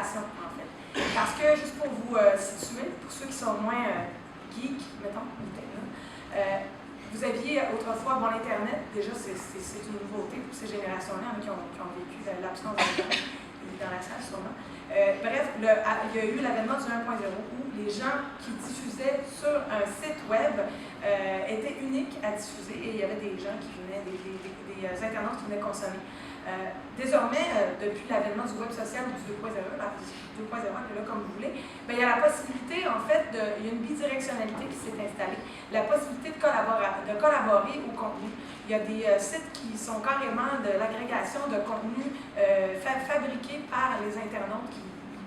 délibération, en fait. Parce que, juste pour vous situer, pour ceux qui sont moins geeks, mettons, vous aviez autrefois, bon, l'Internet, déjà, c'est une nouveauté pour ces générations-là, qui ont vécu l'absence d'Internet, dans la salle, sûrement. Bref, il y a eu l'avènement du 1.0 où les gens qui diffusaient sur un site web étaient uniques à diffuser et il y avait des gens qui venaient, des internautes qui venaient consommer. Désormais, depuis l'avènement du web social du 2.0, appelez-le comme vous voulez, bien, il y a la possibilité, en fait, il y a une bidirectionnalité qui s'est installée. La possibilité de collaborer au contenu. Il y a des sites qui sont carrément de l'agrégation de contenu fabriqués par les internautes qui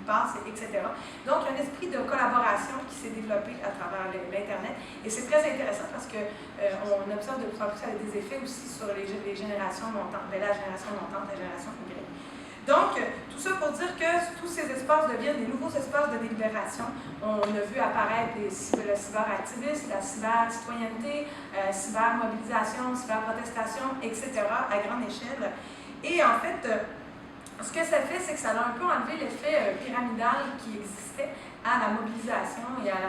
passent, etc. Donc, il y a un esprit de collaboration qui s'est développé à travers l'Internet. Et c'est très intéressant parce qu'on observe de plus en plus ça a des effets aussi sur les générations montantes, la génération montante, la génération Y. Donc, tout ça pour dire que tous ces espaces deviennent des nouveaux espaces de délibération. On a vu apparaître le cyberactivisme, la cyber-citoyenneté, cyber-mobilisation, cyber-protestation, etc. à grande échelle. Et en fait, ce que ça fait, c'est que ça a un peu enlevé l'effet pyramidal qui existait à la mobilisation et à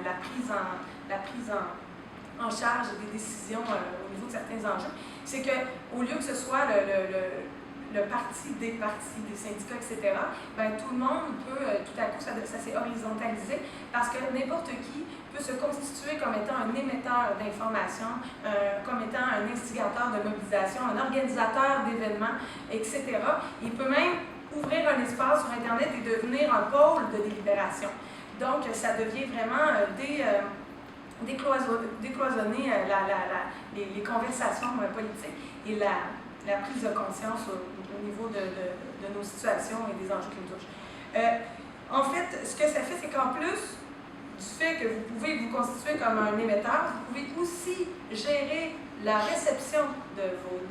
la prise en charge des décisions au niveau de certains enjeux. C'est qu'au lieu que ce soit le parti des syndicats, etc., ben, tout le monde peut, tout à coup, ça s'est horizontalisé parce que n'importe qui peut se constituer comme étant un émetteur d'informations, comme étant un instigateur de mobilisation, un organisateur d'événements, etc. Il peut même ouvrir un espace sur Internet et devenir un pôle de délibération. Donc, ça devient vraiment décloisonner les conversations politiques et la prise de conscience au niveau de nos situations et des enjeux qui nous touchent. En fait, ce que ça fait, c'est qu'en plus du fait que vous pouvez vous constituer comme un émetteur, vous pouvez aussi gérer la réception de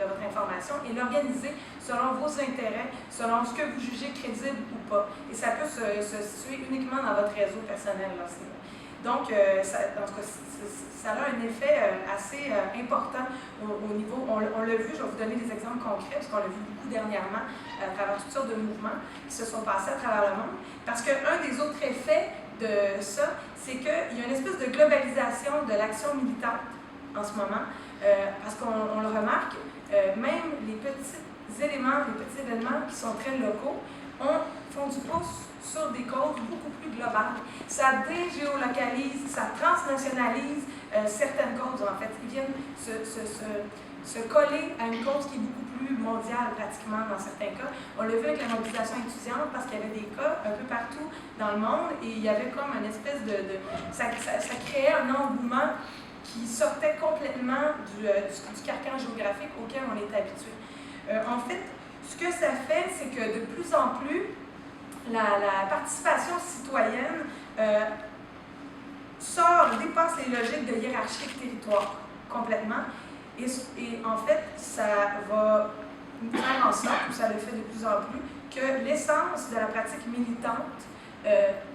votre information et l'organiser selon vos intérêts, selon ce que vous jugez crédible ou pas. Et ça peut se situer uniquement dans votre réseau personnel. Là, donc, en tout cas, ça a un effet assez important au niveau, on l'a vu, je vais vous donner des exemples concrets, parce qu'on l'a vu beaucoup dernièrement à travers toutes sortes de mouvements qui se sont passés à travers le monde. Parce qu'un des autres effets de ça, c'est qu'il y a une espèce de globalisation de l'action militante en ce moment, parce qu'on le remarque, même les petits éléments, les petits événements qui sont très locaux font du pouce sur des causes beaucoup plus globales. Ça dégéolocalise, ça transnationalise certaines causes, en fait. Ils viennent se coller à une cause qui est beaucoup plus mondiale, pratiquement, dans certains cas. On l'a vu avec la mobilisation étudiante, parce qu'il y avait des cas un peu partout dans le monde, et il y avait comme une espèce ça créait un engouement qui sortait complètement du carcan géographique auquel on est habitué. En fait, ce que ça fait, c'est que de plus en plus, la participation citoyenne dépasse les logiques de hiérarchie de territoire complètement. Et en fait, ça va faire en sorte, ou ça le fait de plus en plus, que l'essence de la pratique militante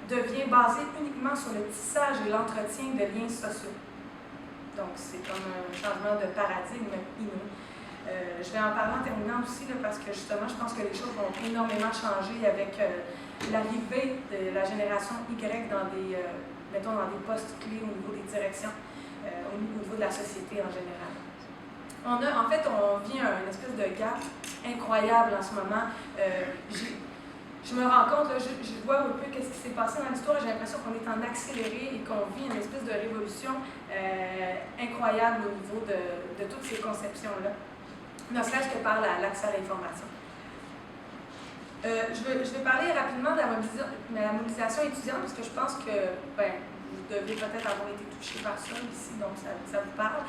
devient basée uniquement sur le tissage et l'entretien de liens sociaux. Donc, c'est comme un changement de paradigme inouï. Je vais en parler en terminant aussi, là, parce que justement, je pense que les choses vont énormément changer avec l'arrivée de la génération Y dans des postes clés au niveau des directions, au niveau de la société en général. On vit une espèce de gap incroyable en ce moment. Je me rends compte, là, je vois un peu qu'est-ce qui s'est passé dans l'histoire, j'ai l'impression qu'on est en accéléré et qu'on vit une espèce de révolution incroyable au niveau de toutes ces conceptions-là, ne serait-ce que par l'accès à l'information. Je vais parler rapidement de la mobilisation étudiante, parce que je pense que vous devez peut-être avoir été touché par ça ici, donc ça vous parle.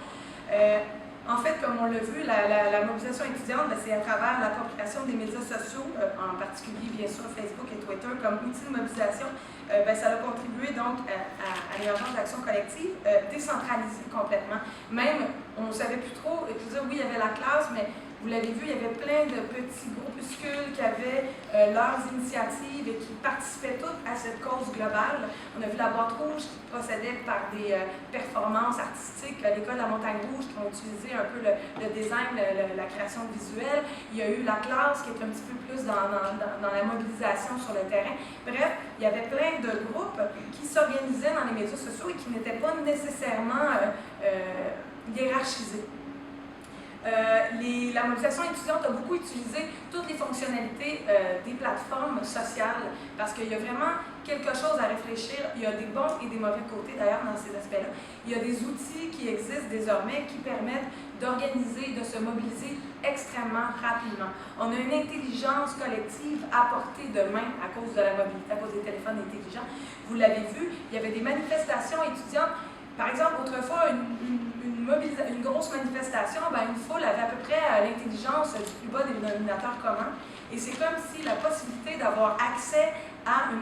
En fait, comme on l'a vu, la mobilisation étudiante, c'est à travers l'appropriation des médias sociaux, en particulier bien sûr Facebook et Twitter, comme outil de mobilisation. Ça a contribué donc à l'émergence d'actions collectives décentralisées complètement. Même, on ne savait plus trop, je veux dire, oui, il y avait la classe, mais vous l'avez vu, il y avait plein de petits groupuscules qui avaient leurs initiatives et qui participaient toutes à ce cette cause globale. On a vu la boîte rouge qui procédait par des performances artistiques, l'école de la Montagne Rouge qui ont utilisé un peu le design, la création visuelle. Il y a eu la classe qui est un petit peu plus dans la mobilisation sur le terrain. Bref, il y avait plein de groupes qui s'organisaient dans les médias sociaux et qui n'étaient pas nécessairement hiérarchisés. La mobilisation étudiante a beaucoup utilisé toutes les fonctionnalités des plateformes sociales parce qu'il y a vraiment quelque chose à réfléchir. Il y a des bons et des mauvais côtés d'ailleurs dans ces aspects-là. Il y a des outils qui existent désormais qui permettent d'organiser, de se mobiliser extrêmement rapidement. On a une intelligence collective à portée de main à cause de la mobilité, à cause des téléphones intelligents. Vous l'avez vu, il y avait des manifestations étudiantes. Par exemple, autrefois, une grosse manifestation, une foule avait à peu près l'intelligence du plus bas des dénominateurs communs. Et c'est comme si la possibilité d'avoir accès à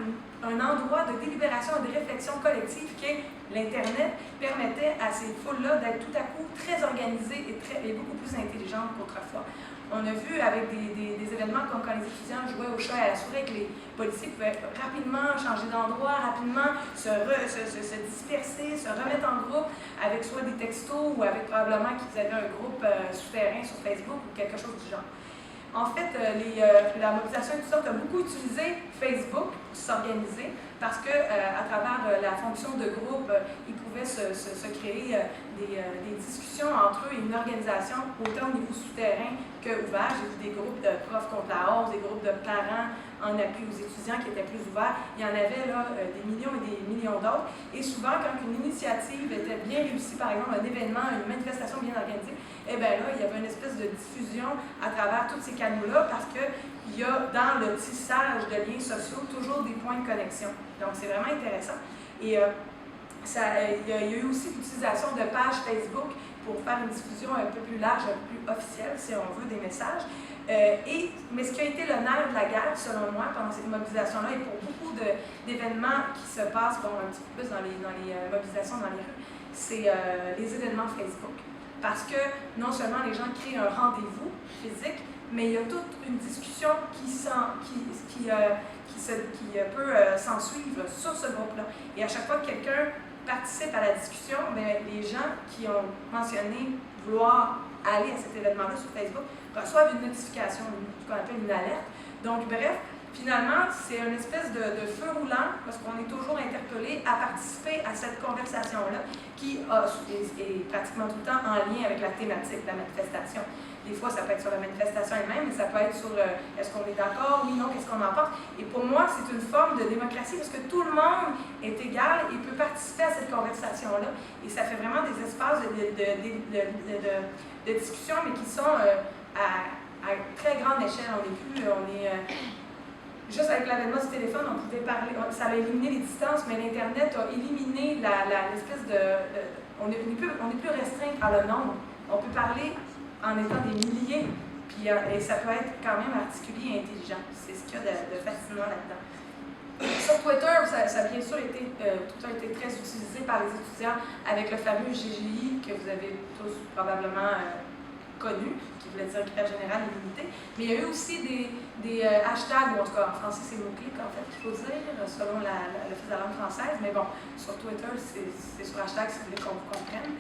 un endroit de délibération et de réflexion collective qu'est l'Internet permettait à ces foules-là d'être tout à coup très organisées et beaucoup plus intelligentes qu'autrefois. On a vu avec des événements comme quand les étudiants jouaient au chat et à la souris, que les policiers pouvaient rapidement changer d'endroit, rapidement se disperser, se remettre en groupe avec soit des textos ou avec probablement qu'ils avaient un groupe souterrain sur Facebook ou quelque chose du genre. En fait, la mobilisation étudiante a beaucoup utilisé Facebook pour s'organiser parce qu'à travers la fonction de groupe, ils pouvaient se créer des discussions entre eux et une organisation autant au niveau souterrain qu'ouvert. J'ai vu des groupes de profs contre la hausse, des groupes de parents en appui aux étudiants qui étaient plus ouverts. Il y en avait là des millions et des millions d'autres. Et souvent, quand une initiative était bien réussie, par exemple un événement, une manifestation bien organisée, eh bien là, il y avait une espèce de diffusion à travers tous ces canaux-là parce qu'il y a dans le tissage de liens sociaux toujours des points de connexion. Donc, c'est vraiment intéressant. Et il y a eu aussi l'utilisation de pages Facebook pour faire une diffusion un peu plus large, un peu plus officielle, si on veut, des messages. Mais ce qui a été le nerf de la guerre, selon moi, pendant cette mobilisation-là, et pour beaucoup d'événements qui se passent un petit peu plus dans les mobilisations dans les rues, c'est les événements Facebook. Parce que non seulement les gens créent un rendez-vous physique, mais il y a toute une discussion qui peut s'ensuivre sur ce groupe-là. Et à chaque fois que quelqu'un participe à la discussion, les gens qui ont mentionné vouloir aller à cet événement-là sur Facebook reçoivent une notification, ce qu'on appelle une alerte. Donc, bref, finalement, c'est une espèce de feu roulant, parce qu'on est toujours interpellé à participer à cette conversation-là, qui est pratiquement tout le temps en lien avec la thématique de la manifestation. Des fois, ça peut être sur la manifestation elle-même, mais ça peut être sur est-ce qu'on est d'accord, oui, non, qu'est-ce qu'on en pense. Et pour moi, c'est une forme de démocratie parce que tout le monde est égal et peut participer à cette conversation-là. Et ça fait vraiment des espaces de discussion, mais qui sont à très grande échelle. Juste avec l'avènement du téléphone, on pouvait parler, ça a éliminé les distances, mais l'Internet a éliminé l'espèce on n'est plus restreint par le nombre. On peut parler en étant des milliers, et ça peut être quand même articulé et intelligent. C'est ce qu'il y a de fascinant là-dedans. Sur Twitter, ça a bien sûr été très utilisé par les étudiants avec le fameux GGI que vous avez tous probablement connu, qui voulait dire Grève générale illimitée. Mais il y a eu aussi des hashtags, ou en tout cas en français c'est mot-clic en fait qu'il faut dire, selon l'Office de la langue française, mais bon, sur Twitter c'est sur hashtag si vous voulez qu'on vous comprenne.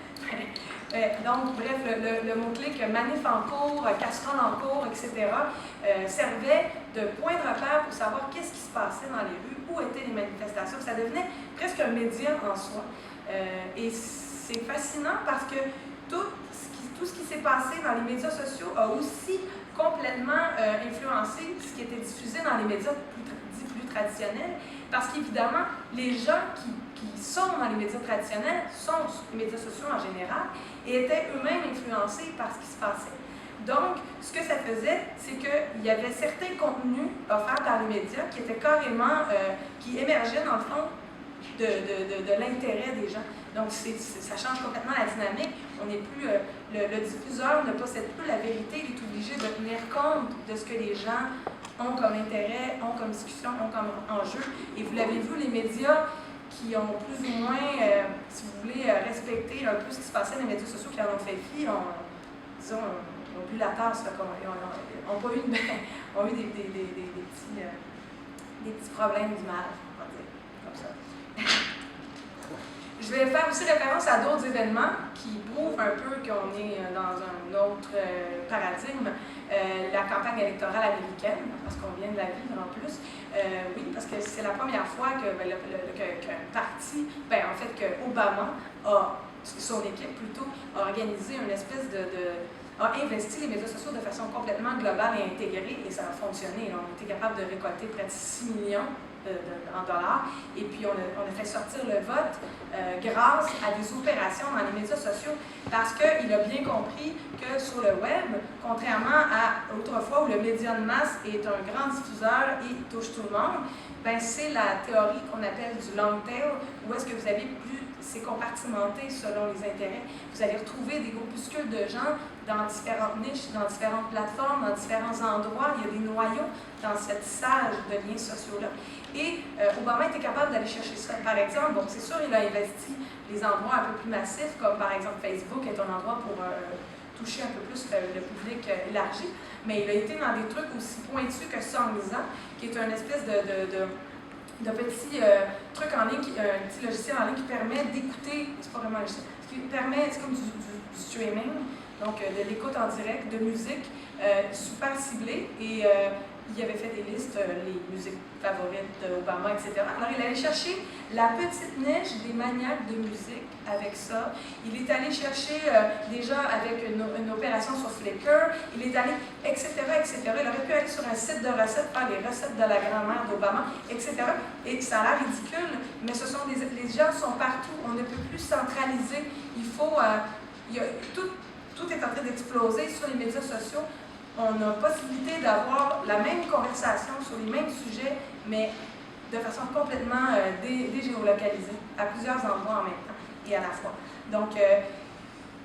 Donc, bref, le mot-clic manif en cours, casserole en cours, etc., servait de point de repère pour savoir qu'est-ce qui se passait dans les rues, où étaient les manifestations. Ça devenait presque un média en soi. Et c'est fascinant parce que tout ce qui s'est passé dans les médias sociaux a aussi complètement influencé ce qui était diffusé dans les médias plus traditionnels, parce qu'évidemment, les gens qui sont dans les médias traditionnels sont sur les médias sociaux en général et étaient eux-mêmes influencés par ce qui se passait. Donc, ce que ça faisait, c'est qu'il y avait certains contenus offerts par les médias qui étaient carrément, qui émergeaient dans le fond de l'intérêt des gens. Donc, ça change complètement la dynamique. On n'est plus, le diffuseur ne possède plus la vérité, il est obligé de tenir compte de ce que les gens ont comme intérêt, ont comme discussion, ont comme enjeu. Et vous l'avez vu, les médias qui ont plus ou moins, si vous voulez, respecté un peu ce qui se passait dans les médias sociaux qui en ont fait fi, ont bu la tasse, ont eu des petits problèmes d'image, on va dire. comme ça. Je vais faire aussi référence à d'autres événements qui prouvent un peu qu'on est dans un autre paradigme. La campagne électorale américaine, parce qu'on vient de la vivre en plus. Oui, parce que c'est la première fois qu'un parti, en fait, que Obama son équipe plutôt, a organisé une espèce a investi les médias sociaux de façon complètement globale et intégrée, et ça a fonctionné. On était capable de récolter près de 6 millions en dollars, et puis on a fait sortir le vote grâce à des opérations dans les médias sociaux, parce qu'il a bien compris que sur le web, contrairement à autrefois où le média de masse est un grand diffuseur et touche tout le monde, c'est la théorie qu'on appelle du long tail, où est-ce que vous avez c'est compartimenté selon les intérêts. Vous allez retrouver des groupuscules de gens dans différentes niches, dans différentes plateformes, dans différents endroits. Il y a des noyaux dans cette tissage de liens sociaux-là. Et Obama était capable d'aller chercher ça. Par exemple, bon, c'est sûr, il a investi les endroits un peu plus massifs, comme par exemple Facebook est un endroit pour toucher un peu plus le public élargi, mais il a été dans des trucs aussi pointus que Songza, qui est une espèce de petit truc en ligne, un petit logiciel en ligne qui permet d'écouter, c'est pas vraiment un logiciel, c'est comme du streaming, donc de l'écoute en direct de musique super ciblée, et il avait fait des listes, les musiques favorites d'Obama, etc. Alors il allait chercher la petite niche des maniaques de musique avec ça. Il est allé chercher des gens avec une opération sur Flickr, il est allé, etc., etc. Il aurait pu aller sur un site de recettes, faire les recettes de la grand-mère d'Obama, etc. Et ça a l'air ridicule, mais les gens sont partout, on ne peut plus centraliser. Tout est en train d'exploser sur les médias sociaux. On a possibilité d'avoir la même conversation sur les mêmes sujets, mais de façon complètement dégéolocalisée, à plusieurs endroits en même temps et à la fois. Donc,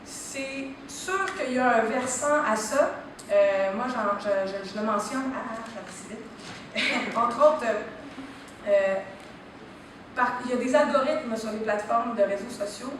c'est sûr qu'il y a un versant à ça. Moi, je le mentionne, entre autres, il y a des algorithmes sur les plateformes de réseaux sociaux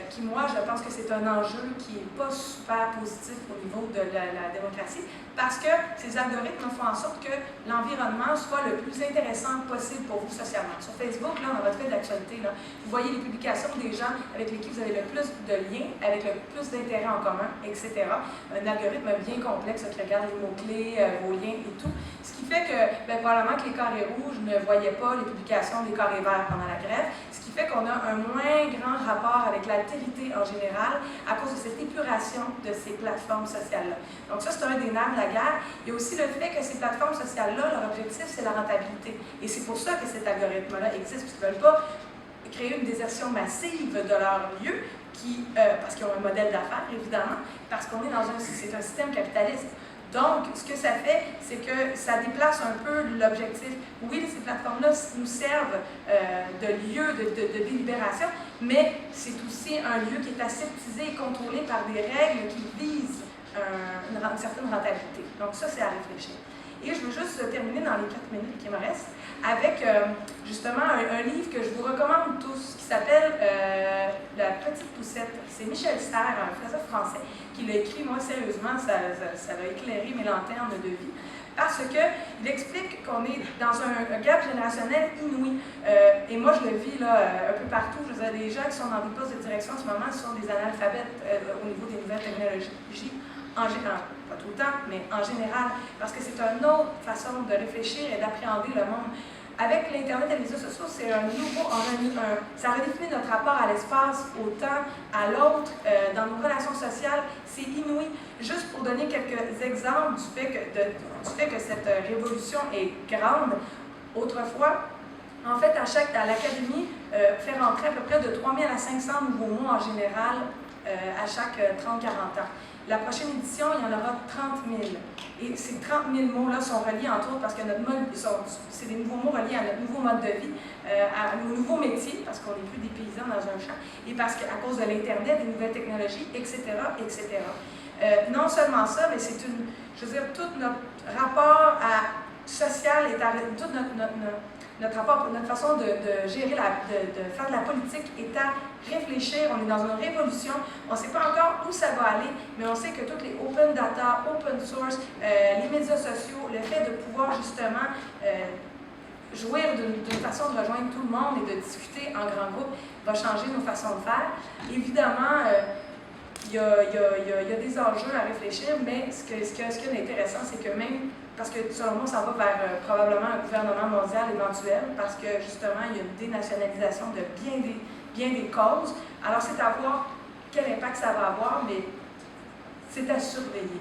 qui, moi, je pense que c'est un enjeu qui n'est pas super positif au niveau de la démocratie, parce que ces algorithmes font en sorte que l'environnement soit le plus intéressant possible pour vous socialement. Sur Facebook, là, dans votre fil d'actualité, vous voyez les publications des gens avec lesquels vous avez le plus de liens, avec le plus d'intérêts en commun, etc. Un algorithme bien complexe qui regarde les mots-clés, vos liens et tout. Ce qui fait que, probablement que les carrés rouges ne voyaient pas les publications des carrés verts pendant la grève, ce qui fait qu'on a un moins grand rapport avec l'altérité en général à cause de cette épuration de ces plateformes sociales-là. Donc ça, c'est un des nerfs de la guerre. Il y a aussi le fait que ces plateformes sociales-là, leur objectif, c'est la rentabilité. Et c'est pour ça que cet algorithme-là existe, parce qu'ils ne veulent pas créer une désertion massive de leur lieu, parce qu'ils ont un modèle d'affaires, évidemment, parce qu'on est c'est un système capitaliste. Donc, ce que ça fait, c'est que ça déplace un peu l'objectif. Oui, ces plateformes-là nous servent de lieu de délibération, mais c'est aussi un lieu qui est aseptisé et contrôlé par des règles qui visent une certaine rentabilité. Donc ça, c'est à réfléchir. Et je veux juste terminer dans les 4 minutes qui me restent avec justement un livre que je vous recommande tous, qui s'appelle La Petite Poussette. C'est Michel Serres, un philosophe français, qui l'a écrit. Moi, sérieusement, ça a éclairé mes lanternes de vie, parce qu'il explique qu'on est dans un gap générationnel inouï. Et moi, je le vis là, un peu partout. Je veux dire, les gens qui sont dans des postes de direction en ce moment sont des analphabètes au niveau des nouvelles technologies, en général, pas tout le temps, mais en général, parce que c'est une autre façon de réfléchir et d'appréhender le monde. Avec l'Internet et les réseaux sociaux, c'est un nouveau, ça redéfinit notre rapport à l'espace, au temps, à l'autre, dans nos relations sociales. C'est inouï. Juste pour donner quelques exemples du fait que cette révolution est grande, autrefois, en fait, à l'Académie, fait rentrer à peu près de 3000 à 500 nouveaux mots en général à chaque 30-40 ans. La prochaine édition, il y en aura 30 000. Et ces 30 000 mots-là sont reliés, entre autres, parce que c'est des nouveaux mots reliés à notre nouveau mode de vie, à nos nouveaux métiers, parce qu'on n'est plus des paysans dans un champ, et parce qu'à cause de l'Internet, des nouvelles technologies, etc., etc. Non seulement ça, mais c'est tout notre rapport social et toute notre façon de gérer, de faire de la politique est à réfléchir. On est dans une révolution. On ne sait pas encore où ça va aller, mais on sait que toutes les open data, open source, les médias sociaux, le fait de pouvoir justement jouir d'une façon de rejoindre tout le monde et de discuter en grand groupe va changer nos façons de faire. Évidemment, il y a des enjeux à réfléchir, mais ce qui est intéressant, c'est que même, parce que selon moi, ça va vers probablement un gouvernement mondial éventuel, parce que justement, il y a une dénationalisation de bien des causes. Alors, c'est à voir quel impact ça va avoir, mais c'est à surveiller.